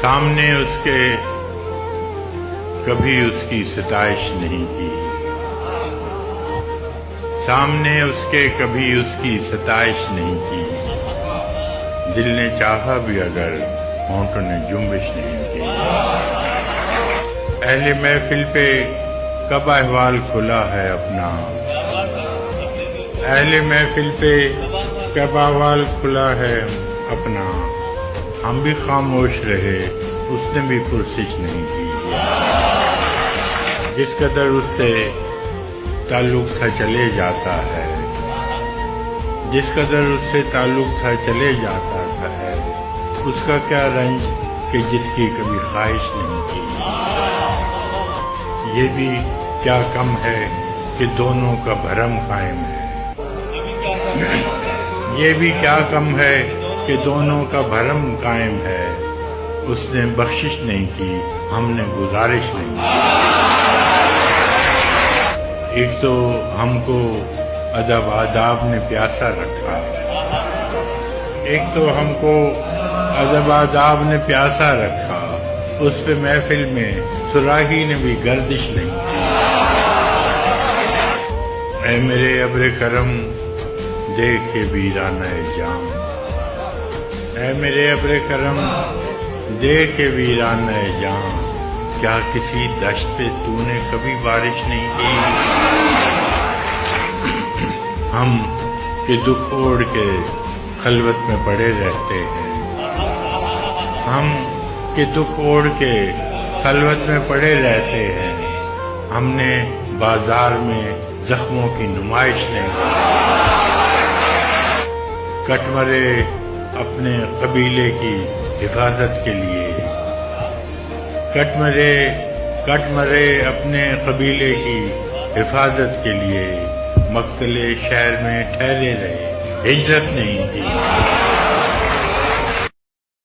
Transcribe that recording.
سامنے اس کے کبھی اس کی ستائش نہیں کی، سامنے اس کے کبھی اس کی ستائش نہیں کی، دل نے چاہا بھی اگر ہونٹوں نے جنبش نہیں کی۔ اہل محفل پہ کب احوال کھلا ہے اپنا، اہل محفل پہ کب احوال کھلا ہے اپنا، ہم بھی خاموش رہے اس نے بھی پرسش نہیں کی۔ جس قدر اس سے تعلق تھا چلے جاتا ہے، جس قدر اس سے تعلق تھا چلے جاتا ہے، اس کا کیا رنج کہ جس کی کبھی خواہش نہیں کی۔ یہ بھی کیا کم ہے کہ دونوں کا بھرم قائم ہے، یہ بھی کیا کم ہے کہ دونوں کا بھرم قائم ہے، اس نے بخشش نہیں کی، ہم نے گزارش نہیں کی۔ ایک تو ہم کو ادب آداب نے پیاسا رکھا، ایک تو ہم کو ادب آداب نے پیاسا رکھا، اس پہ محفل میں صراحی نے بھی گردش نہیں کی۔ اے میرے ابر کرم دیکھ کے ویرانہ جام، اے میرے ابر کرم دیکھ کے ویرانہ جام، کیا کسی دشت پہ تو نے کبھی بارش نہیں کی؟ ہم کہ دکھ اوڑھ کے خلوت میں پڑے رہتے ہیں، ہم کہ دکھ اوڑھ کے خلوت میں پڑے رہتے ہیں، ہم نے بازار میں زخموں کی نمائش نہیں کی۔ کٹ مرے اپنے قبیلے کی حفاظت کے لیے، کٹ مرے اپنے قبیلے کی حفاظت کے لیے، مقتل شہر میں ٹھہرے رہے، ہجرت نہیں کی۔